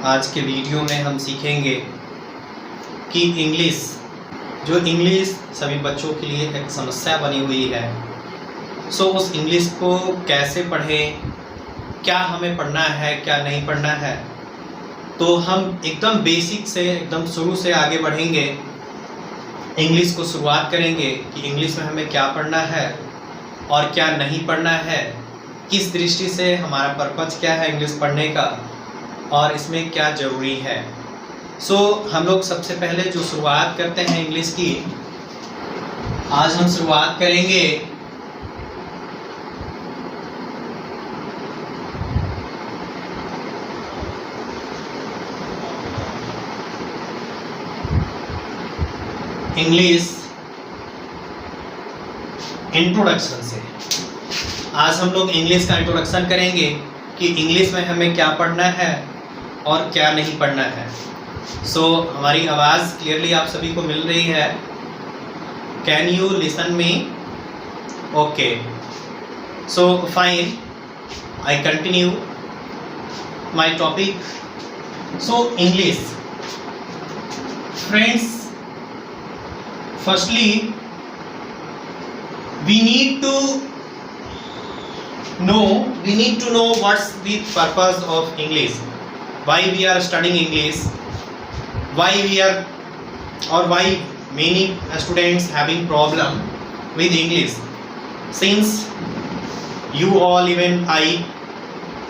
आज के वीडियो में हम सीखेंगे कि इंग्लिश सभी बच्चों के लिए एक समस्या बनी हुई है। उस इंग्लिश को कैसे पढ़ें, क्या हमें पढ़ना है, क्या नहीं पढ़ना है। तो हम एकदम बेसिक से एकदम शुरू से आगे बढ़ेंगे, इंग्लिश को शुरुआत करेंगे कि इंग्लिश में हमें क्या पढ़ना है और क्या नहीं पढ़ना है, किस दृष्टि से हमारा पर्पज़ क्या है इंग्लिश पढ़ने का और इसमें क्या ज़रूरी है। हम लोग सबसे पहले जो शुरुआत करते हैं इंग्लिश की, आज हम शुरुआत करेंगे इंग्लिश इंट्रोडक्शन से। आज हम लोग इंग्लिश का इंट्रोडक्शन करेंगे कि इंग्लिश में हमें क्या पढ़ना है और क्या नहीं पढ़ना है। हमारी आवाज़ क्लियरली आप सभी को मिल रही है? Can you listen me? Okay, fine, I continue my topic. English friends, firstly we need to know what's the purpose of English, why we are studying English, why many students having problem with English. Since you all, even I,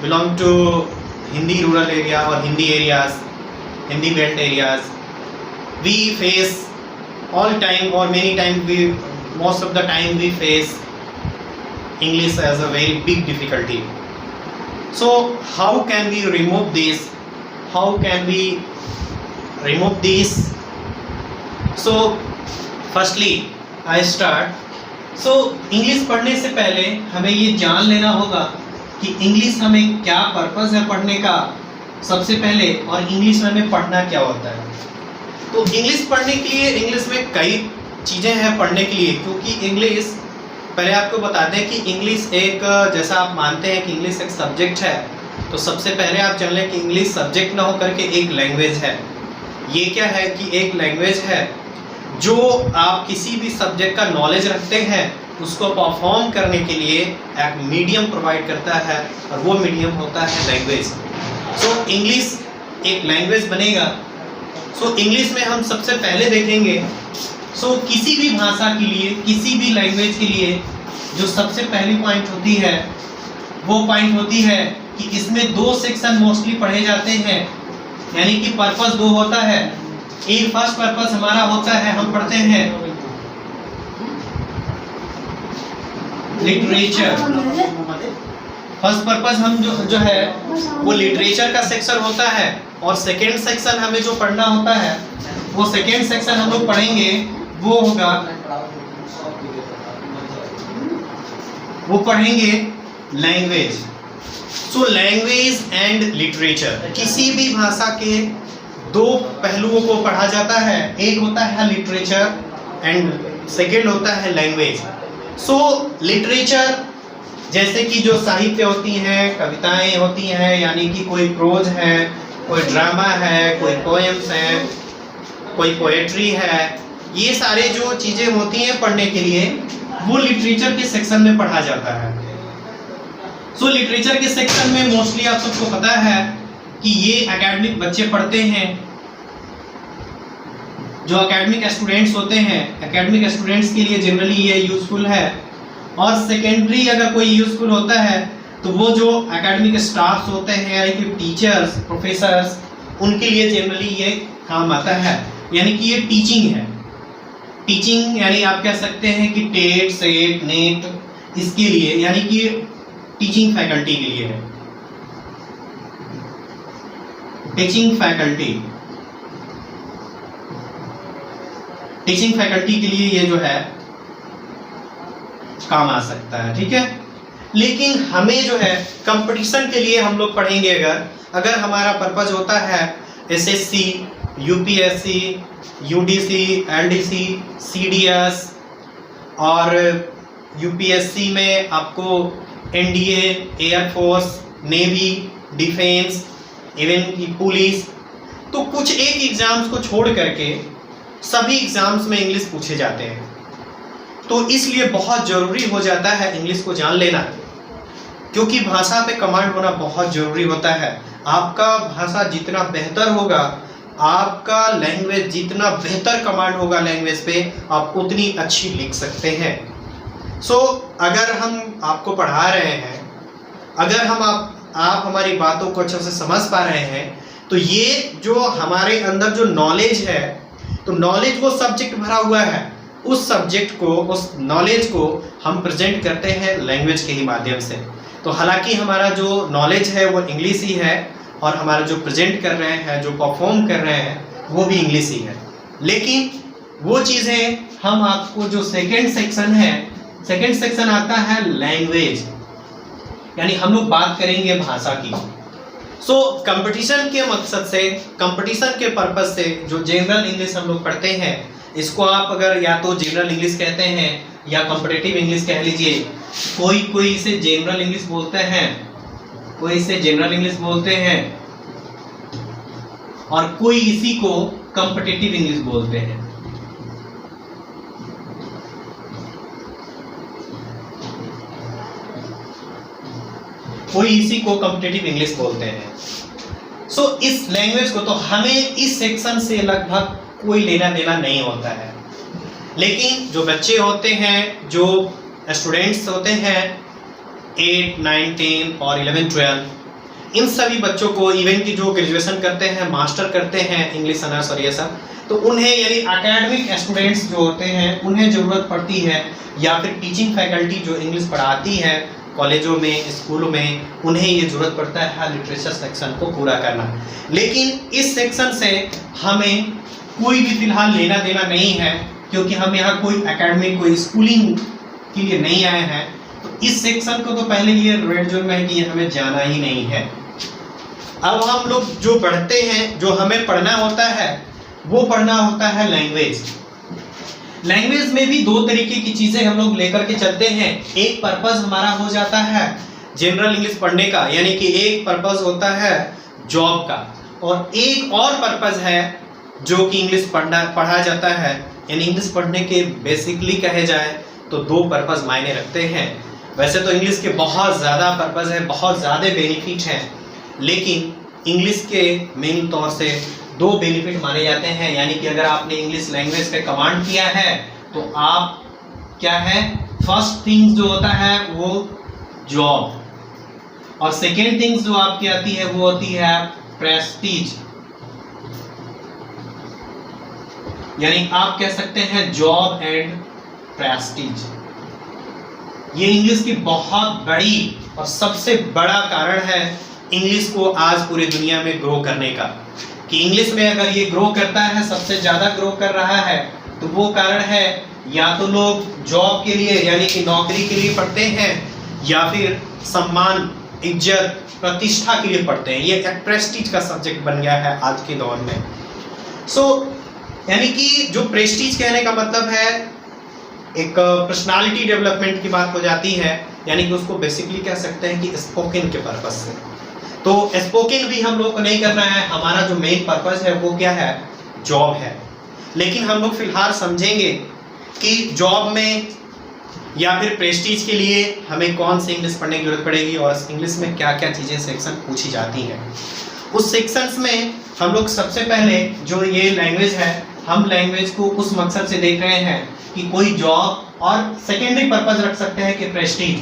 belong to Hindi rural area or Hindi areas, Hindi belt areas, we face all time or many times most of the time we face English as a very big difficulty. How can we remove this? Firstly I start. English पढ़ने से पहले हमें ये जान लेना होगा कि English हमें क्या पर्पस है पढ़ने का सबसे पहले, और इंग्लिश में हमें पढ़ना क्या होता है। तो इंग्लिश पढ़ने के लिए इंग्लिश में कई चीज़ें हैं पढ़ने के लिए, क्योंकि इंग्लिश, पहले आपको बता दें कि इंग्लिश एक, जैसा आप मानते हैं कि इंग्लिश एक सब्जेक्ट है, तो सबसे पहले आप जान लें कि इंग्लिश सब्जेक्ट ना हो करके एक लैंग्वेज है। ये क्या है कि एक लैंग्वेज है जो आप किसी भी सब्जेक्ट का नॉलेज रखते हैं उसको परफॉर्म करने के लिए एक मीडियम प्रोवाइड करता है, और वो मीडियम होता है लैंग्वेज। इंग्लिश एक लैंग्वेज बनेगा। इंग्लिश में हम सबसे पहले देखेंगे, किसी भी भाषा के लिए, किसी भी लैंग्वेज के लिए जो सबसे पहली पॉइंट होती है वो पॉइंट होती है कि इसमें दो सेक्शन मोस्टली पढ़े जाते हैं, यानी कि पर्पस दो होता है। एक फर्स्ट पर्पस हमारा होता है, हम पढ़ते हैं लिटरेचर। फर्स्ट पर्पस हम जो है वो लिटरेचर का सेक्शन होता है, और सेकेंड सेक्शन हमें जो पढ़ना होता है वो सेकेंड सेक्शन हम लोग पढ़ेंगे, वो होगा, वो पढ़ेंगे लैंग्वेज। लैंग्वेज एंड लिटरेचर, किसी भी भाषा के दो पहलुओं को पढ़ा जाता है, एक होता है लिटरेचर एंड सेकेंड होता है लैंग्वेज। लिटरेचर जैसे कि जो साहित्य होती हैं, कविताएं होती हैं, यानी कि कोई प्रोज है, कोई ड्रामा है, कोई पोएम्स हैं, कोई पोएट्री है, ये सारे जो चीज़ें होती हैं पढ़ने के लिए वो लिटरेचर के सेक्शन में पढ़ा जाता है। लिटरेचर के सेक्शन में मोस्टली आप सबको पता है कि ये एकेडमिक बच्चे पढ़ते हैं, जो एकेडमिक स्टूडेंट्स होते हैं। एकेडमिक स्टूडेंट्स के लिए जनरली ये यूजफुल है, और सेकेंडरी अगर कोई यूजफुल होता है तो वो जो एकेडमिक स्टाफ्स होते हैं, यानी कि टीचर्स, प्रोफेसर्स, उनके लिए जनरली ये काम आता है, यानी कि ये टीचिंग है। टीचिंग यानी आप कह सकते हैं कि टेट, सेट, नेट, इसके लिए, यानी कि टीचिंग फैकल्टी के लिए है। टीचिंग फैकल्टी के लिए ये जो है काम आ सकता है, ठीक है। लेकिन हमें जो है कंपटीशन के लिए हम लोग पढ़ेंगे, अगर हमारा पर्पज होता है SSC, UPSC, UDC, LDC, CDS, और यूपीएससी में आपको NDA, air force, navy, defence, even की पुलिस, तो कुछ एक एग्जाम्स को छोड़ करके सभी एग्जाम्स में इंग्लिश पूछे जाते हैं। तो इसलिए बहुत ज़रूरी हो जाता है इंग्लिश को जान लेना, क्योंकि भाषा पे कमांड होना बहुत ज़रूरी होता है। आपका भाषा जितना बेहतर होगा, आपका लैंग्वेज जितना बेहतर कमांड होगा लैंग्वेज पे, आप उतनी अच्छी लिख सकते हैं। अगर हम आपको पढ़ा रहे हैं, अगर आप हमारी बातों को अच्छे से समझ पा रहे हैं, तो ये जो हमारे अंदर जो नॉलेज है, तो नॉलेज वो सब्जेक्ट भरा हुआ है, उस सब्जेक्ट को, उस नॉलेज को हम प्रेजेंट करते हैं लैंग्वेज के ही माध्यम से। तो हालांकि हमारा जो नॉलेज है वो इंग्लिश ही है, और हमारा जो प्रेजेंट कर रहे हैं, जो परफॉर्म कर रहे हैं, वो भी इंग्लिश ही है। लेकिन वो चीज़ें हम आपको जो सेकेंड सेक्शन आता है लैंग्वेज, यानी हम लोग बात करेंगे भाषा की। कंपटीशन के मकसद से, कंपटीशन के पर्पस से जो जनरल इंग्लिश हम लोग पढ़ते हैं, इसको आप अगर या तो जनरल इंग्लिश कहते हैं या कॉम्पिटिटिव इंग्लिश कह लीजिए। कोई इसे जनरल इंग्लिश बोलते हैं, कोई इसे जनरल इंग्लिश बोलते हैं, और कोई इसी को कॉम्पिटिटिव इंग्लिश बोलते हैं। कोई इसी को कॉम्पिटिटिव इंग्लिश बोलते हैं। इस लैंग्वेज को तो हमें इस सेक्शन से लगभग कोई लेना देना नहीं होता है। लेकिन जो बच्चे होते हैं, जो स्टूडेंट्स होते हैं 8, 9, 10 और 11, 12, इन सभी बच्चों को, इवन की जो ग्रेजुएशन करते हैं, मास्टर करते हैं इंग्लिश ऑनर्स और ये सब, तो उन्हें यानी एकेडमिक स्टूडेंट्स जो होते हैं उन्हें ज़रूरत पड़ती है, या फिर टीचिंग फैकल्टी जो इंग्लिश पढ़ाती है कॉलेजों में, स्कूलों में, उन्हें ये जरूरत पड़ता है लिटरेचर सेक्शन को पूरा करना। लेकिन इस सेक्शन से हमें कोई भी फिलहाल लेना देना नहीं है, क्योंकि हम यहाँ कोई एकेडमिक, कोई स्कूलिंग के लिए नहीं आए हैं। तो इस सेक्शन को तो पहले ये रेड जोन में है कि ये हमें जाना ही नहीं है। अब हम लोग जो पढ़ते हैं, जो हमें पढ़ना होता है, वो पढ़ना होता है लैंग्वेज। लैंग्वेज में भी दो तरीके की चीजें हम लोग लेकर के चलते हैं। एक पर्पस हमारा हो जाता है जनरल इंग्लिश पढ़ने का, यानी कि एक पर्पस होता है जॉब का, और एक और पर्पस है जो कि इंग्लिश पढ़ा जाता है। यानी इंग्लिश पढ़ने के बेसिकली कहे जाए तो दो पर्पस मायने रखते हैं। वैसे तो इंग्लिश के बहुत ज़्यादा पर्पस है, बहुत ज़्यादा बेनिफिट हैं, लेकिन इंग्लिश के मेन तौर से दो बेनिफिट माने जाते हैं। यानी कि अगर आपने इंग्लिश लैंग्वेज पे कमांड किया है तो आप क्या है, फर्स्ट थिंग्स जो होता है वो जॉब, और सेकेंड थिंग्स जो आपकी आती है वो होती है प्रेस्टीज। यानी आप कह सकते हैं जॉब एंड प्रेस्टीज। ये इंग्लिश की बहुत बड़ी और सबसे बड़ा कारण है इंग्लिश को आज पूरी दुनिया में ग्रो करने का। कि इंग्लिश में अगर ये ग्रो करता है, सबसे ज़्यादा ग्रो कर रहा है, तो वो कारण है या तो लोग जॉब के लिए यानी कि नौकरी के लिए पढ़ते हैं, या फिर सम्मान, इज्जत, प्रतिष्ठा के लिए पढ़ते हैं। ये एक प्रेस्टीज का सब्जेक्ट बन गया है आज के दौर में। यानी कि जो प्रेस्टीज कहने का मतलब है एक पर्सनालिटी डेवलपमेंट की बात हो जाती है, यानी कि उसको बेसिकली कह सकते हैं कि स्पोकन के पर्पज से। तो स्पोकन भी हम लोग को नहीं करना है, हमारा जो मेन पर्पस है वो क्या है, जॉब है। लेकिन हम लोग फिलहाल समझेंगे कि जॉब में या फिर प्रेस्टीज के लिए हमें कौन सी इंग्लिश पढ़ने की जरूरत पड़ेगी, और इंग्लिश में क्या क्या चीज़ें सेक्शन पूछी जाती हैं। उस सेक्शंस में हम लोग सबसे पहले जो ये लैंग्वेज है, हम लैंग्वेज को उस मकसद से देख रहे हैं कि कोई जॉब, और सेकेंडरी पर्पस रख सकते हैं कि प्रेस्टीज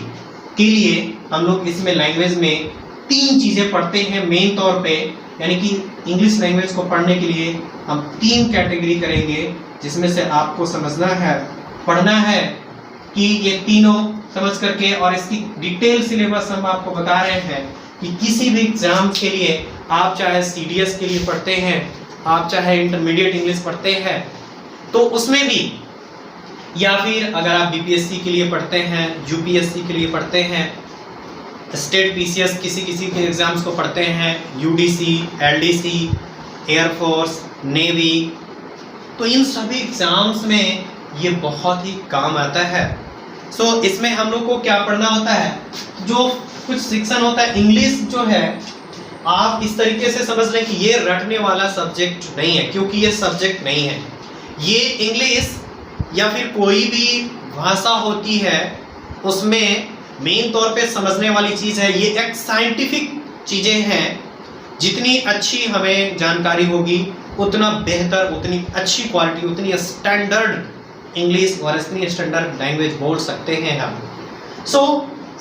के लिए हम लोग इसमें लैंग्वेज में तीन चीज़ें पढ़ते हैं मेन तौर पे। यानी कि इंग्लिश लैंग्वेज को पढ़ने के लिए हम तीन कैटेगरी करेंगे, जिसमें से आपको समझना है, पढ़ना है कि ये तीनों समझ करके, और इसकी डिटेल सिलेबस हम आपको बता रहे हैं कि किसी भी एग्जाम के लिए, आप चाहे CDS के लिए पढ़ते हैं, आप चाहे इंटरमीडिएट इंग्लिश पढ़ते हैं, तो उसमें भी, या फिर अगर आप BPSC के लिए पढ़ते हैं, UPSC के लिए पढ़ते हैं, स्टेट PCS किसी के एग्जाम्स को पढ़ते हैं, UDC, LDC, एयरफोर्स, नेवी, तो इन सभी एग्जाम्स में ये बहुत ही काम आता है। इसमें हम लोग को क्या पढ़ना होता है, जो कुछ सेक्शन होता है इंग्लिश जो है, आप इस तरीके से समझ लें कि ये रटने वाला सब्जेक्ट नहीं है, क्योंकि ये सब्जेक्ट नहीं है। ये इंग्लिश या फिर कोई भी भाषा होती है उसमें मेन तौर पे समझने वाली चीज़ है, ये एक साइंटिफिक चीज़ें हैं। जितनी अच्छी हमें जानकारी होगी उतना बेहतर, उतनी अच्छी क्वालिटी, उतनी स्टैंडर्ड इंग्लिश और इतनी स्टैंडर्ड लैंग्वेज बोल सकते हैं हम। सो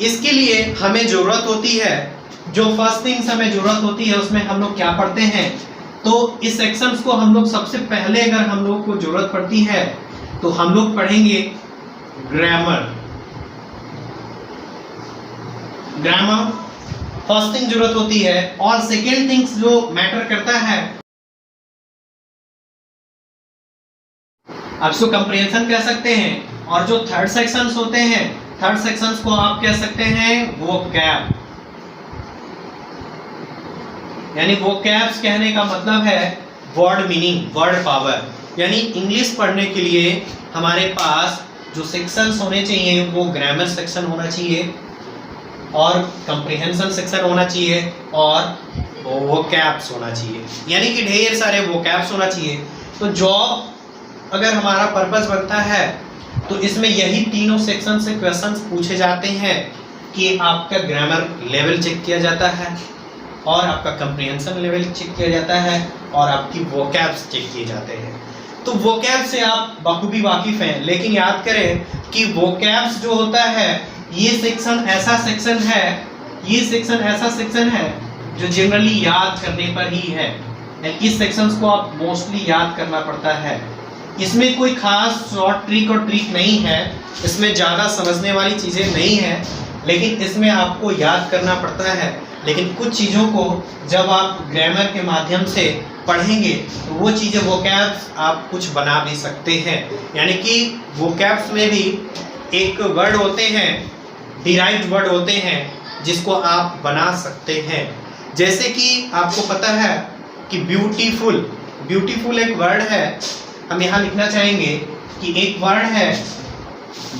इसके लिए हमें ज़रूरत होती है, जो फर्स्ट थिंग्स हमें ज़रूरत होती है उसमें हम लोग क्या पढ़ते हैं। तो इस सेक्शंस को हम लोग सबसे पहले अगर हम लोग को ज़रूरत पड़ती है तो हम लोग पढ़ेंगे ग्रामर। ग्रामर फर्स्ट थिंग जरूरत होती है, और सेकेंड थिंग्स जो मैटर करता है आप इसको कंप्रिहेंशन कह सकते हैं। और जो थर्ड सेक्शंस होते हैं, थर्ड सेक्शंस को आप कह सकते हैं वोकैब। यानी वोकैब्स कहने का मतलब है वर्ड मीनिंग, वर्ड पावर। यानी इंग्लिश पढ़ने के लिए हमारे पास जो सेक्शंस होने चाहिए वो ग्रामर सेक्शन होना चाहिए, और कंप्रिहेंशन सेक्शन होना चाहिए, और वोकैब्स होना चाहिए। यानी कि ढेर सारे वोकैब्स होना चाहिए। तो जॉब अगर हमारा पर्पस बनता है तो इसमें यही तीनों सेक्शन से क्वेश्चंस पूछे जाते हैं कि आपका ग्रामर लेवल चेक किया जाता है, और आपका कंप्रिहेंशन लेवल चेक किया जाता है, और आपकी वोकैब्स चेक किए जाते हैं। तो वोकैब से आप बखूबी वाकिफ हैं, लेकिन याद करें कि वोकैब्स जो होता है ये सेक्शन ऐसा सेक्शन है, ये सेक्शन ऐसा सेक्शन है जो जनरली याद करने पर ही है। इस सेक्शंस को आप मोस्टली याद करना पड़ता है। इसमें कोई खास शॉर्ट ट्रिक और ट्रिक नहीं है, इसमें ज़्यादा समझने वाली चीज़ें नहीं है, लेकिन इसमें आपको याद करना पड़ता है। लेकिन कुछ चीज़ों को जब आप ग्रामर के माध्यम से पढ़ेंगे तो वो चीज़ें वोकैब्स आप कुछ बना भी सकते हैं। यानी कि वोकैब्स में भी एक वर्ड होते हैं, डिराइव्ड वर्ड होते हैं, जिसको आप बना सकते हैं। जैसे कि आपको पता है कि ब्यूटीफुल, ब्यूटीफुल एक वर्ड है। हम यहाँ लिखना चाहेंगे कि एक वर्ड है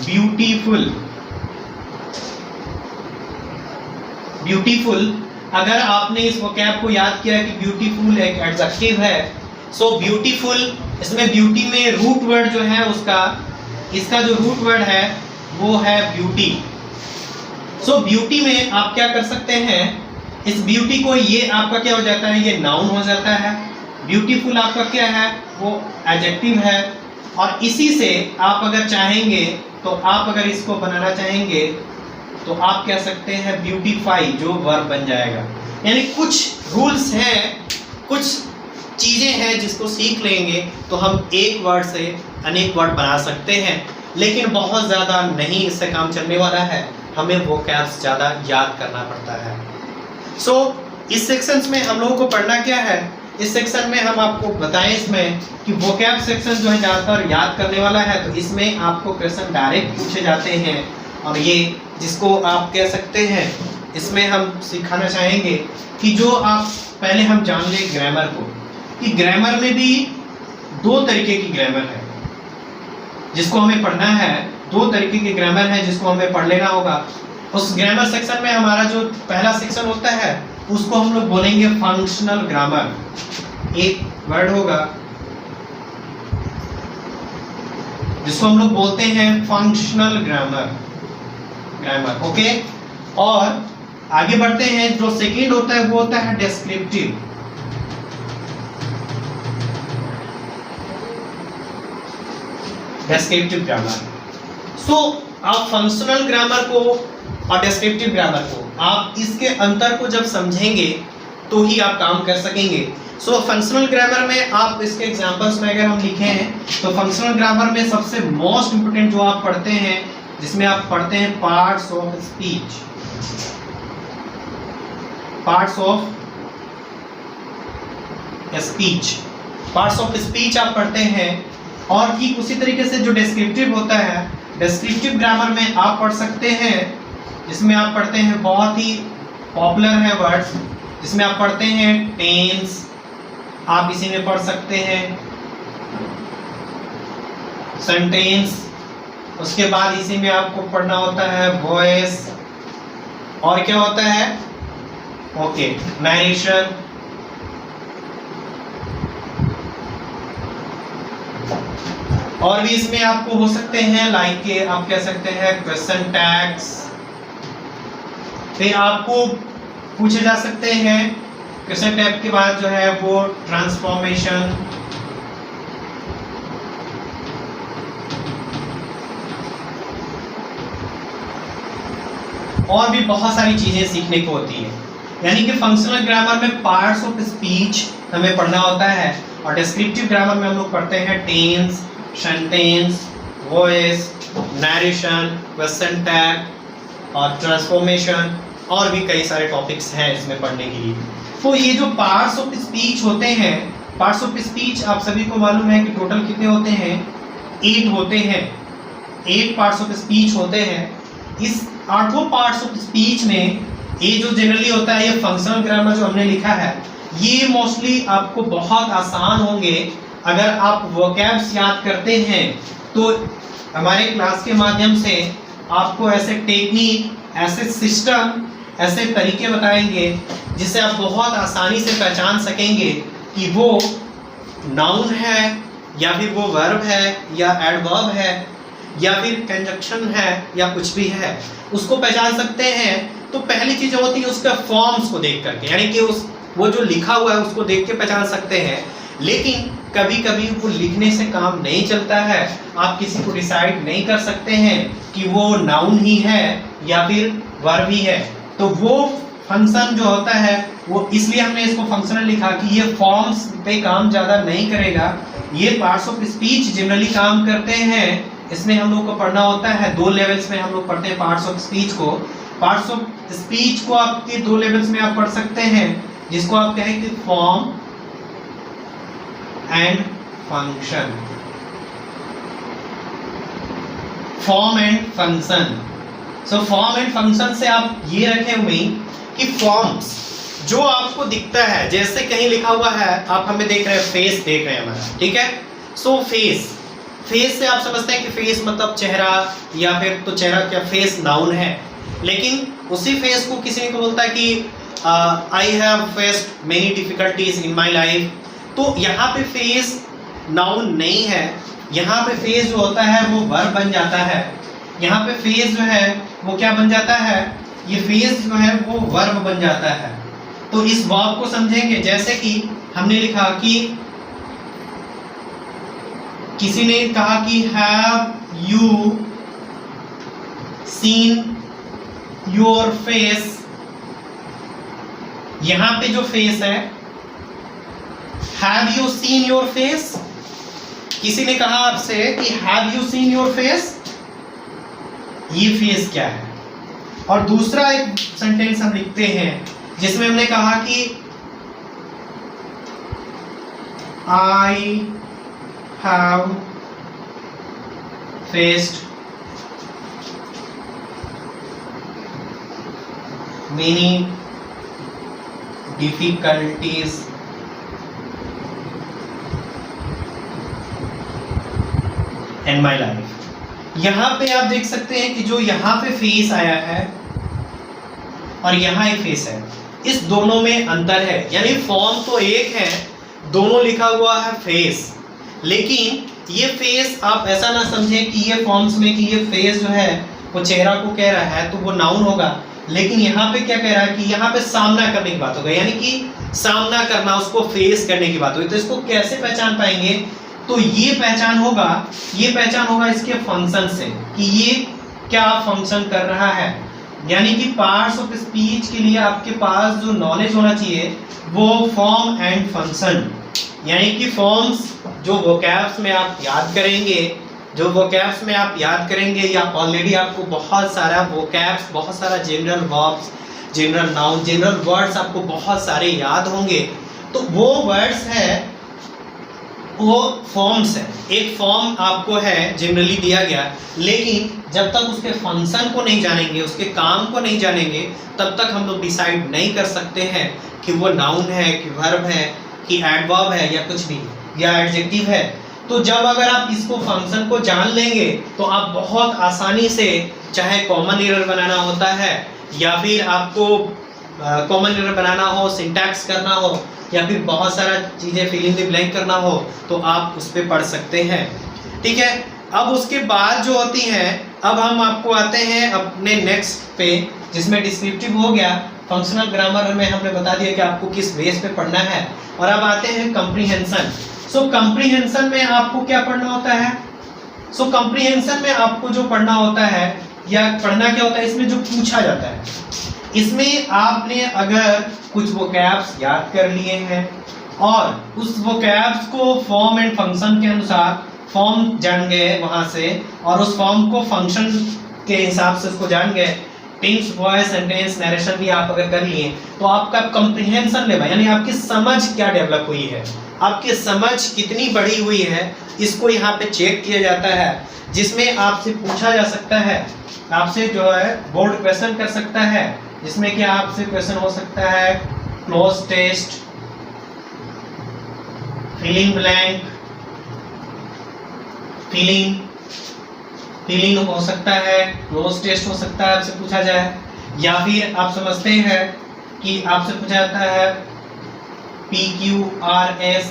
ब्यूटीफुल। ब्यूटीफुल, अगर आपने इस वोकैब को याद किया कि ब्यूटीफुल एक एडजेक्टिव है, सो ब्यूटीफुल, इसमें ब्यूटी में रूट वर्ड जो है उसका, इसका जो रूट वर्ड है वो है ब्यूटी। सो ब्यूटी में आप क्या कर सकते हैं, इस ब्यूटी को, ये आपका क्या हो जाता है, ये नाउन हो जाता है। ब्यूटीफुल आपका क्या है, वो एडजेक्टिव है। और इसी से आप अगर चाहेंगे तो आप अगर इसको बनाना चाहेंगे तो आप कह सकते हैं ब्यूटीफाई, जो वर्ब बन जाएगा। यानी कुछ रूल्स हैं, कुछ चीज़ें हैं जिसको सीख लेंगे तो हम एक वर्ड से अनेक वर्ड बना सकते हैं, लेकिन बहुत ज़्यादा नहीं इससे काम चलने वाला है, हमें वोकैब्स ज़्यादा याद करना पड़ता है। सो इस सेक्शंस में हम लोगों को पढ़ना क्या है, इस सेक्शन में हम आपको बताएं इसमें कि वोकैब सेक्शन जो है ज़्यादातर याद करने वाला है, तो इसमें आपको क्वेश्चन डायरेक्ट पूछे जाते हैं। और ये जिसको आप कह सकते हैं, इसमें हम सिखाना चाहेंगे कि जो आप पहले हम जान लें ग्रामर को, कि ग्रामर में भी दो तरीके की ग्रामर है जिसको हमें पढ़ना है। दो तरीके की ग्रामर है जिसको हमें पढ़ लेना होगा। उस ग्रामर सेक्शन में हमारा जो पहला सेक्शन होता है उसको हम लोग बोलेंगे फंक्शनल ग्रामर। एक वर्ड होगा जिसको हम लोग बोलते हैं फंक्शनल ग्रामर, ग्रामर, ओके। और आगे बढ़ते हैं, जो सेकंड होता है वो होता है डिस्क्रिप्टिव। Descriptive grammar. सो आप फंक्शनल ग्रामर को और डिस्क्रिप्टिव ग्रामर को, आप इसके अंतर को जब समझेंगे तो ही आप काम कर सकेंगे। सो फंक्शनल ग्रामर में आप इसके एग्जांपल्स में अगर हम लिखे हैं तो फंक्शनल ग्रामर में सबसे मोस्ट इंपोर्टेंट जो आप पढ़ते हैं, जिसमें आप पढ़ते हैं parts of speech. Parts of speech, parts of speech आप पढ़ते हैं। और ठीक उसी तरीके से जो डिस्क्रिप्टिव होता है, डिस्क्रिप्टिव ग्रामर में आप पढ़ सकते हैं, जिसमें आप पढ़ते हैं बहुत ही पॉपुलर है वर्ड्स, जिसमें आप पढ़ते हैं टेंस, आप इसी में पढ़ सकते हैं सेंटेंस, उसके बाद इसी में आपको पढ़ना होता है वॉइस, और क्या होता है ओके, नरेशन, और भी इसमें आपको हो सकते हैं लाइक के आप कह सकते हैं क्वेश्चन टैग्स, फिर आपको पूछे जा सकते हैं क्वेश्चन टैग के बाद जो है वो ट्रांसफॉर्मेशन, और भी बहुत सारी चीजें सीखने को होती है। यानी कि फंक्शनल ग्रामर में पार्ट्स ऑफ स्पीच हमें पढ़ना होता है, और डिस्क्रिप्टिव ग्रामर में हम लोग पढ़ते हैं tense, sentence, voice, narration, question tag और ट्रांसफॉर्मेशन, और भी कई सारे टॉपिक्स हैं इसमें पढ़ने के लिए। तो ये जो पार्ट्स ऑफ स्पीच होते हैं, पार्ट्स ऑफ स्पीच आप सभी को मालूम है कि टोटल कितने होते हैं, 8 होते हैं, 8 पार्ट्स ऑफ स्पीच होते हैं। इस 8 पार्ट्स ऑफ स्पीच में ये जो जनरली होता है, ये फंक्शनल ग्रामर जो हमने लिखा है, ये मोस्टली आपको बहुत आसान होंगे अगर आप वोकैब्स याद करते हैं। तो हमारे क्लास के माध्यम से आपको ऐसे टेक्निक, ऐसे सिस्टम, ऐसे तरीके बताएंगे जिससे आप बहुत आसानी से पहचान सकेंगे कि वो नाउन है या फिर वो वर्ब है या एडवर्ब है या फिर कंजक्शन है या कुछ भी है, उसको पहचान सकते हैं। तो पहली चीज होती है उसका फॉर्म्स को देख करके, यानी कि वो जो लिखा हुआ है उसको देख के पहचान सकते हैं। लेकिन कभी कभी वो लिखने से काम नहीं चलता है, आप किसी को डिसाइड नहीं कर सकते हैं कि वो नाउन ही है या फिर वर्ब ही है। तो वो फंक्शन जो होता है वो, इसलिए हमने इसको फंक्शनल लिखा कि ये फॉर्म्स पे काम ज़्यादा नहीं करेगा, ये पार्ट्स ऑफ स्पीच जनरली काम करते हैं। इसमें हम लोग को पढ़ना होता है 2 लेवल्स में हम लोग पढ़ते हैं पार्ट्स ऑफ स्पीच को। पार्ट्स ऑफ स्पीच को आपके 2 लेवल्स में आप पढ़ सकते हैं, जिसको आप कहेंगे form and function, form and function. So form and function से आप ये रखे हुए कि फॉर्म्स जो आपको दिखता है, जैसे कहीं लिखा हुआ है, आप हमें देख रहे हैं, फेस देख रहे हैं हमारा, ठीक है। सो फेस से आप समझते हैं कि फेस मतलब चेहरा, या फिर तो चेहरा क्या, फेस नाउन है। लेकिन उसी फेस को किसी को बोलता है कि I have faced many difficulties in my life. तो यहाँ पे फेस नाउन नहीं है, यहाँ पे फेस जो होता है वो वर्ब बन जाता है। यहाँ पे फेस जो है वो क्या बन जाता है, ये फेस जो है वो वर्ब बन जाता है। तो इस वर्ब को समझेंगे, जैसे कि हमने लिखा कि किसी ने कहा कि have you seen your face. यहां पे जो फेस है, have you seen your face, किसी ने कहा आपसे कि have you seen your face, ये फेस क्या है। और दूसरा एक सेंटेंस हम लिखते हैं जिसमें हमने कहा कि I have faced many difficulties in my life. यहां पे आप देख सकते हैं कि जो यहां पे फेस आया है और यहां एक फेस है, इस दोनों में अंतर है। यानी फॉर्म तो एक है, दोनों लिखा हुआ है फेस, लेकिन ये फेस आप ऐसा ना समझें कि ये फॉर्म्स में कि ये फेस जो है वो चेहरा को कह रहा है तो वो नाउन होगा। लेकिन यहाँ पे क्या कह रहा है कि यहाँ पे सामना करने की बात होगी, यानी कि सामना करना, उसको फेस करने की बात होगी। तो इसको कैसे पहचान पाएंगे, तो ये पहचान होगा इसके फंक्शन से कि ये क्या फंक्शन कर रहा है। यानी कि पार्ट्स ऑफ स्पीच के लिए आपके पास जो नॉलेज होना चाहिए वो फॉर्म एंड फंक्शन, यानी कि फॉर्म्स जो वोकैब्स में आप याद करेंगे, या ऑलरेडी आपको बहुत सारा वोकैब्स, बहुत सारा general verbs, general noun, general words आपको बहुत सारे याद होंगे। तो वो वर्ड्स है, वो फॉर्म्स है। एक फॉर्म आपको है जनरली दिया गया, लेकिन जब तक उसके फंक्शन को नहीं जानेंगे, उसके काम को नहीं जानेंगे, तब तक हम लोग डिसाइड नहीं कर सकते हैं कि वो नाउन है कि वर्ब है कि एडवर्ब है या कुछ भी, या एडजेक्टिव है। तो जब अगर आप इसको फंक्शन को जान लेंगे तो आप बहुत आसानी से, चाहे कॉमन एरर बनाना होता है या फिर आपको कॉमन एरर बनाना हो, सिंटैक्स करना हो, या फिर बहुत सारा चीज़ें फिल इन द ब्लैंक करना हो, तो आप उस पर पढ़ सकते हैं। ठीक है, अब उसके बाद जो होती हैं, अब हम आपको आते हैं अपने नेक्स्ट पे, जिसमें डिस्क्रिप्टिव हो गया, फंक्शनल ग्रामर में हमने बता दिया कि आपको किस बेस पे पढ़ना है। और अब आते हैं कंप्रीहेंशन। सो कंप्रीहेंशन में आपको क्या पढ़ना होता है? सो कंप्रीहेंशन में आपको जो पढ़ना होता है, या पढ़ना क्या होता है, इसमें जो पूछा जाता है, इसमें आपने अगर कुछ वोकैब्स याद कर लिए हैं और उस वोकैब्स को फॉर्म एंड फंक्शन के अनुसार फॉर्म जान गए वहां से, और उस फॉर्म को फंक्शन के हिसाब से उसको जान गए, टेंस, वॉइस, सेंटेंस, नरेशन भी आप अगर कर लिए, तो आपका कंप्रीहेंशन लेवल, यानी आपकी समझ क्या डेवलप हुई है, आपकी समझ कितनी बढ़ी हुई है, इसको यहाँ पे चेक किया जाता है, जिसमें आपसे पूछा जा सकता है, आपसे जो है बोर्ड क्वेश्चन कर सकता है, जिसमें कि आपसे क्वेश्चन हो सकता है cloze test, filling blank, filling हो सकता है, क्लोज टेस्ट हो सकता है, आपसे पूछा जाए, या फिर आप समझते हैं कि आपसे पूछा जाता है PQRS,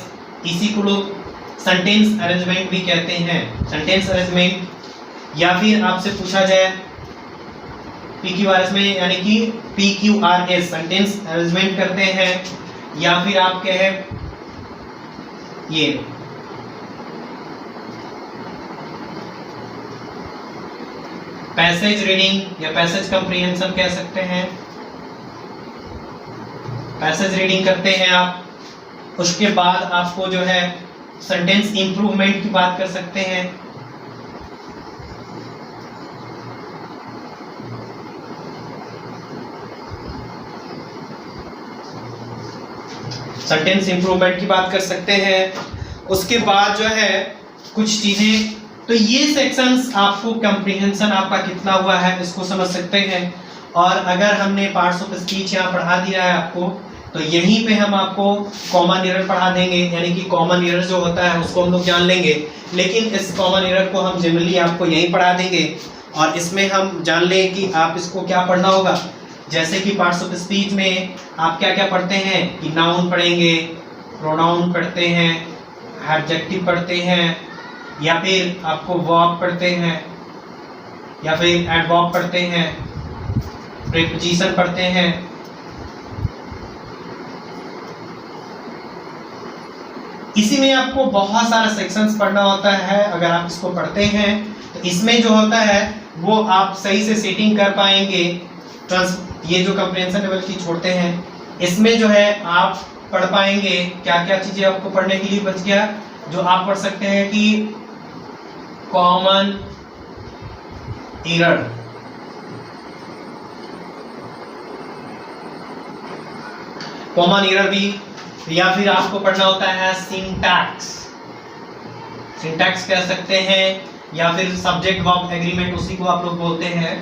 इसी को लोग सेंटेंस अरेंजमेंट भी कहते हैं, सेंटेंस अरेंजमेंट, या फिर आपसे पूछा जाए PQRS में, यानी कि PQRS सेंटेंस अरेंजमेंट करते हैं, या फिर आप कहे ये पैसेज रीडिंग या पैसेज कंप्रीहेंशन कह सकते हैं। पैसेज रीडिंग करते हैं आप, उसके बाद आपको जो है सेंटेंस इंप्रूवमेंट की बात कर सकते हैं। सेंटेंस इंप्रूवमेंट की बात कर सकते हैं। उसके बाद जो है कुछ चीजें, तो ये सेक्शंस आपको कंप्रीहेंशन आपका कितना हुआ है इसको समझ सकते हैं। और अगर हमने पार्ट्स ऑफ स्पीच यहाँ पढ़ा दिया है आपको, तो यहीं पे हम आपको कॉमन एरर पढ़ा देंगे, यानी कि कॉमन एरर जो होता है उसको हम लोग जान लेंगे, लेकिन इस कॉमन एरर को हम जनरली आपको यहीं पढ़ा देंगे। और इसमें हम जान लें कि आप इसको क्या पढ़ना होगा, जैसे कि पार्ट्स ऑफ स्पीच में आप क्या क्या पढ़ते हैं कि नाउन पढ़ेंगे, प्रोनाउन पढ़ते हैं, एडजेक्टिव पढ़ते हैं, या फिर आपको वर्ब पढ़ते हैं, या फिर एडवर्ब पढ़ते हैं, प्रीपोजिशन पढ़ते हैं। इसी में आपको बहुत सारा सेक्शंस पढ़ना होता है। अगर आप इसको पढ़ते हैं तो इसमें जो होता है वो आप सही से सेटिंग कर पाएंगे। ये जो कंप्रीहेंशन लेवल की छोड़ते हैं, इसमें जो है आप पढ़ पाएंगे क्या क्या चीजें आपको पढ़ने के लिए बच गया, जो आप पढ़ सकते हैं कि कॉमन एरर, कॉमन एरर भी, या फिर आपको पढ़ना होता है सिंटैक्स, सिंटैक्स कह सकते हैं, या फिर सब्जेक्ट वर्ब एग्रीमेंट, उसी को आप लोग बोलते हैं।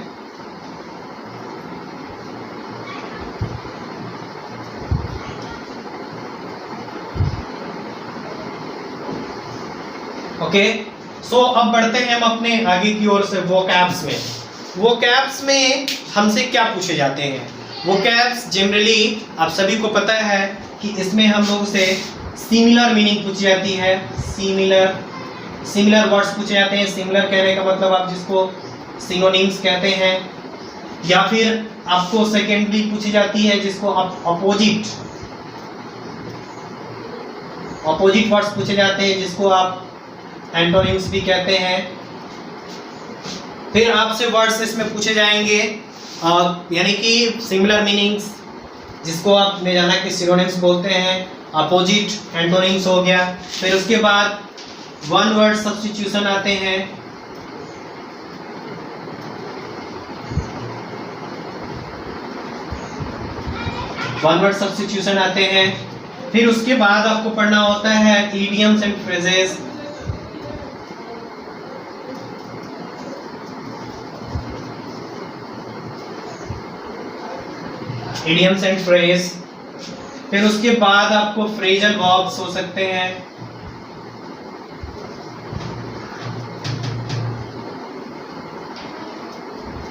ओके, सो अब बढ़ते हैं हम अपने आगे की ओर से वोकैब्स में। वोकैब्स में हमसे क्या पूछे जाते हैं? वोकैब्स जनरली आप सभी को पता है कि इसमें हम लोग से सिमिलर मीनिंग पूछी जाती है, सिमिलर वर्ड्स पूछे जाते हैं। सिमिलर कहने का मतलब आप जिसको सिनोनिम्स कहते हैं, या फिर आपको सेकेंडरी पूछी जाती है जिसको आप अपोजिट वर्ड्स पूछे जाते हैं, जिसको आप एंटोनिम्स भी कहते हैं। फिर आपसे वर्ड्स इसमें पूछे जाएंगे, यानी कि सिमिलर मीनिंग्स, जिसको आपने जाना कि सिनोनिम्स बोलते हैं, अपोजिट एंटोनिम्स हो गया। फिर उसके बाद वन वर्ड सब्स्टिट्यूशन आते हैं, वन वर्ड सब्स्टिट्यूशन आते हैं। फिर उसके बाद आपको पढ़ना होता है idioms and phrases, idioms and phrase. फिर उसके बाद आपको फ्रेजल वर्ब्स हो सकते हैं,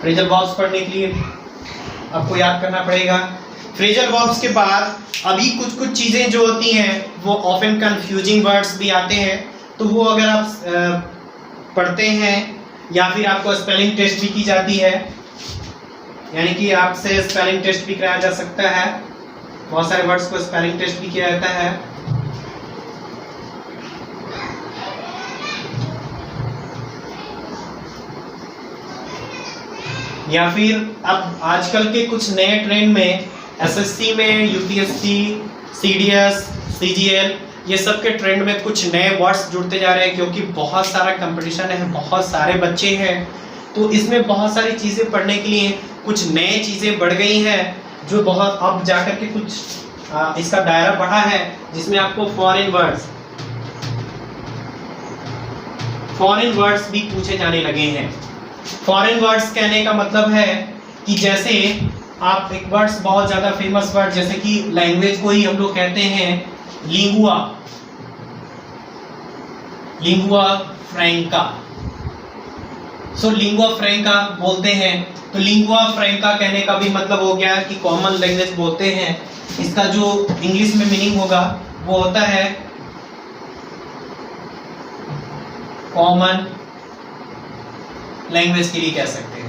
फ्रेजल वर्ब्स पढ़ने के लिए आपको याद करना पड़ेगा। फ्रेजल वर्ब्स के बाद अभी कुछ कुछ चीज़ें जो होती हैं वो ऑफन कंफ्यूजिंग वर्ड्स भी आते हैं, तो वो अगर आप पढ़ते हैं या फिर आपको स्पेलिंग टेस्ट भी की जाती है, यानी कि आपसे स्पेलिंग टेस्ट भी कराया जा सकता है, बहुत सारे वर्ड्स को स्पेलिंग टेस्ट भी किया जाता है। या फिर अब आजकल के कुछ नए ट्रेंड में एसएससी में, यूपीएससी, सीडीएस, सीजीएल, ये सब के ट्रेंड में कुछ नए वर्ड्स जुड़ते जा रहे हैं, क्योंकि बहुत सारा कंपटीशन है, बहुत सारे बच्चे हैं, तो इसमें बहुत सारी चीज़ें पढ़ने के लिए कुछ नए चीज़ें बढ़ गई हैं, जो बहुत अब जाकर के कुछ इसका दायरा बढ़ा है, जिसमें आपको फॉरेन वर्ड्स भी पूछे जाने लगे हैं। फॉरेन वर्ड्स कहने का मतलब है कि जैसे आप एक वर्ड्स बहुत ज़्यादा फेमस वर्ड, जैसे कि लैंग्वेज को ही हम लोग कहते हैं लिंगुआ फ्रैंका। सो लिंगुआ फ्रैंका बोलते हैं, तो लिंगुआ फ्रैंका कहने का भी मतलब हो गया कि कॉमन लैंग्वेज बोलते हैं। इसका जो इंग्लिश में मीनिंग होगा वो होता है कॉमन लैंग्वेज के लिए कह सकते हैं।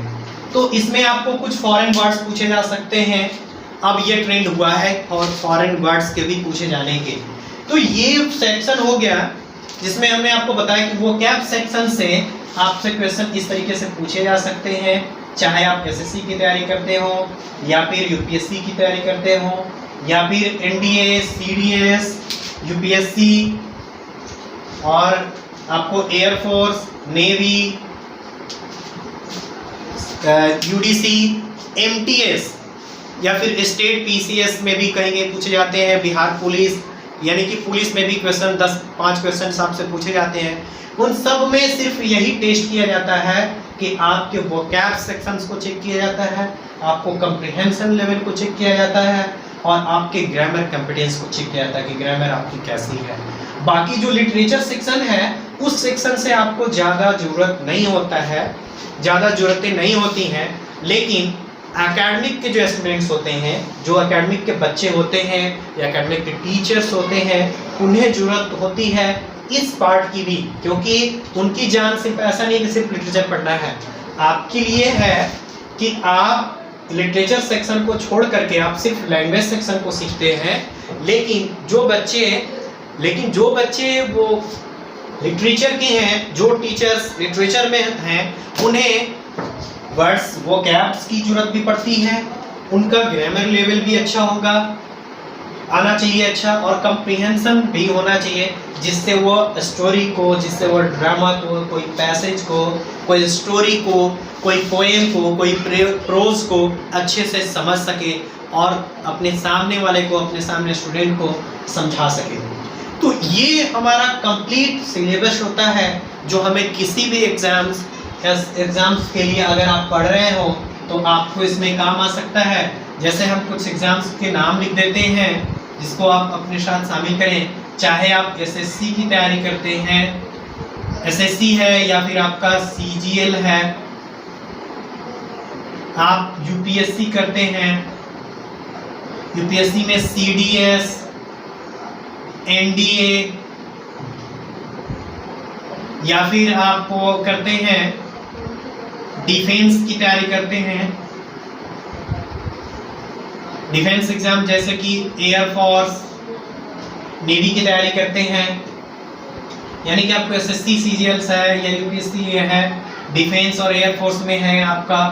तो इसमें आपको कुछ फॉरेन वर्ड्स पूछे जा सकते हैं। अब ये ट्रेंड हुआ है और फॉरेन वर्ड्स के भी पूछे जाने के। तो ये सेक्शन हो गया जिसमें हमने आपको बताया कि वो कैप सेक्शन से आपसे क्वेश्चन इस तरीके से पूछे जा सकते हैं, चाहे आप एसएससी की तैयारी करते हो या फिर यूपीएससी की तैयारी करते हो या फिर एनडीए, सीडीएस, यूपीएससी और आपको एयरफोर्स, नेवी, यूडीसी, एमटीएस या फिर स्टेट पीसीएस में भी कहीं पूछे जाते हैं, बिहार पुलिस, यानी कि पुलिस में भी क्वेश्चन 10-5 क्वेश्चन आपसे पूछे जाते हैं। उन सब में सिर्फ यही टेस्ट किया जाता है कि आपके वोकैब सेक्शंस को चेक किया जाता है, आपको कंप्रिहेंशन लेवल को चेक किया जाता है और आपके ग्रामर कॉम्पिटेंस को चेक किया जाता है कि ग्रामर आपकी कैसी है। बाकी जो लिटरेचर सेक्शन है उस सेक्शन से आपको ज़्यादा ज़रूरत नहीं होता है, ज़्यादा ज़रूरतें नहीं होती हैं, लेकिन एकेडमिक के जो स्टूडेंट्स होते हैं, जो एकेडमिक के बच्चे होते हैं या एकेडमिक के टीचर्स होते हैं, उन्हें ज़रूरत होती है इस पार्ट की भी, क्योंकि उनकी जान सिर्फ ऐसा नहीं कि सिर्फ लिटरेचर पढ़ना है। आपके लिए है कि आप लिटरेचर सेक्शन को छोड़ करके आप सिर्फ लैंग्वेज सेक्शन को सीखते हैं, लेकिन जो बच्चे वो लिटरेचर के हैं, जो टीचर्स लिटरेचर में हैं, उन्हें वर्ड्स वोकैब्स की जरूरत भी पड़ती है, उनका ग्रामर लेवल भी अच्छा होगा, आना चाहिए अच्छा, और कंप्रीहेंशन भी होना चाहिए, जिससे वो स्टोरी को, जिससे वो ड्रामा को, कोई पैसेज को, कोई स्टोरी को, कोई पोएम को, कोई प्रोज को अच्छे से समझ सके और अपने सामने वाले को, अपने सामने स्टूडेंट को समझा सके। तो ये हमारा कंप्लीट सिलेबस होता है जो हमें किसी भी एग्जाम्स के लिए अगर आप पढ़ रहे हो तो आपको इसमें काम आ सकता है। जैसे हम कुछ एग्जाम्स के नाम लिख देते हैं जिसको आप अपने साथ शामिल करें, चाहे आप एसएससी की तैयारी करते हैं, एसएससी है या फिर आपका सीजीएल है, आप यूपीएससी करते हैं, यूपीएससी में सीडीएस, एनडीए, या फिर आप करते हैं डिफेंस की तैयारी करते हैं, डिफेंस एग्जाम जैसे कि एयरफोर्स, नेवी की तैयारी करते हैं, यानी कि आपको एसएससी सीजीएल्स है या यूपीएससी है, डिफेंस और एयरफोर्स में है आपका।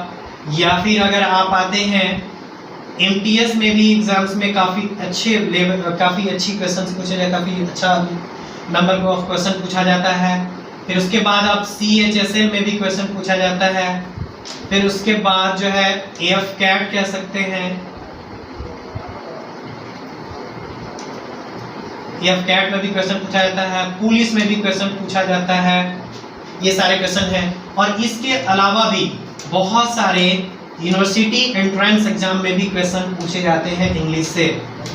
या फिर अगर आप आते हैं एमटीएस में भी एग्जाम्स में काफ़ी अच्छे लेवल, काफ़ी अच्छी क्वेश्चंस पूछे जाते, काफ़ी अच्छा नंबर ऑफ क्वेश्चन पूछा जाता है। फिर उसके बाद आप सीएचएसएल में भी क्वेश्चन पूछा जाता है। फिर उसके बाद जो है एफ कैट कह सकते हैं, एफ कैट में भी क्वेश्चन पूछा जाता है, पुलिस में भी क्वेश्चन पूछा जाता है। ये सारे क्वेश्चन हैं, और इसके अलावा भी बहुत सारे यूनिवर्सिटी एंट्रेंस एग्जाम में भी क्वेश्चन पूछे जाते हैं इंग्लिश से,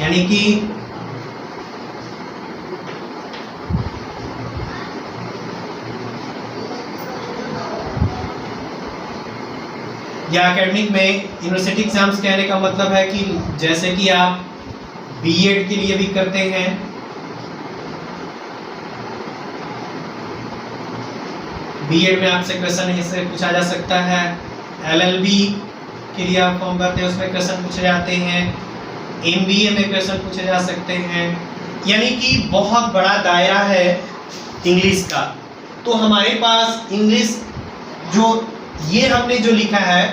यानी कि या एकेडमिक में यूनिवर्सिटी एग्जाम्स कहने का मतलब है कि जैसे कि आप बीएड के लिए भी करते हैं, बीएड में आपसे क्वेश्चन इससे पूछा जा सकता है, एलएलबी के लिए आप फॉर्म भरते हैं उसमें क्वेश्चन पूछे जाते हैं, एमबीए में क्वेश्चन पूछे जा सकते हैं, यानी कि बहुत बड़ा दायरा है इंग्लिश का। तो हमारे पास इंग्लिश जो ये हमने जो लिखा है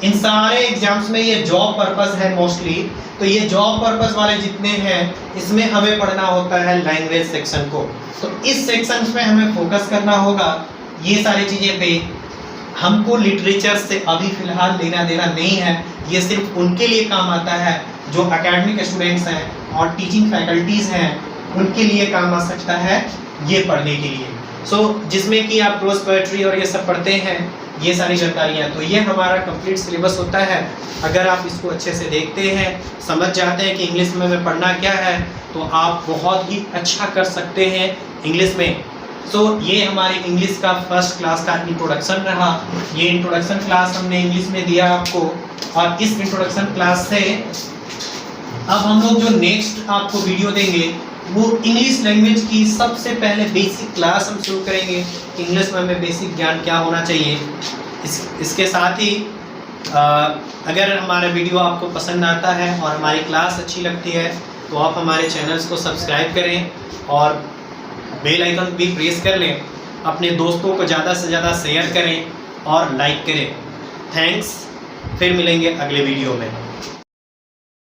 इन सारे एग्जाम्स में ये जॉब पर्पस है मोस्टली, तो ये जॉब पर्पस वाले जितने हैं इसमें हमें पढ़ना होता है लैंग्वेज सेक्शन को। तो इस सेक्शन में हमें फोकस करना होगा ये सारी चीज़ें पे। हमको लिटरेचर से अभी फिलहाल लेना देना नहीं है, ये सिर्फ उनके लिए काम आता है जो एकेडमिक स्टूडेंट्स हैं और टीचिंग फैकल्टीज़ हैं, उनके लिए काम आ सकता है ये पढ़ने के लिए। जिसमें कि आप प्रोज पोएट्री और ये सब पढ़ते हैं, ये सारी जानकारियाँ, तो ये हमारा कंप्लीट सिलेबस होता है। अगर आप इसको अच्छे से देखते हैं, समझ जाते हैं कि इंग्लिश में हमें पढ़ना क्या है, तो आप बहुत ही अच्छा कर सकते हैं इंग्लिश में। ये हमारे इंग्लिश का फर्स्ट क्लास का इंट्रोडक्शन रहा। ये इंट्रोडक्शन क्लास हमने इंग्लिश में दिया आपको, और इस इंट्रोडक्शन क्लास से अब हम लोग जो नेक्स्ट आपको वीडियो देंगे वो इंग्लिश लैंग्वेज की सबसे पहले बेसिक क्लास हम शुरू करेंगे। इंग्लिश में हमें बेसिक ज्ञान क्या होना चाहिए। इसके साथ ही अगर हमारा वीडियो आपको पसंद आता है और हमारी क्लास अच्छी लगती है तो आप हमारे चैनल्स को सब्सक्राइब करें और बेल आइकन भी प्रेस कर लें। अपने दोस्तों को ज़्यादा से ज़्यादा शेयर करें और लाइक करें। थैंक्स, फिर मिलेंगे अगले वीडियो में।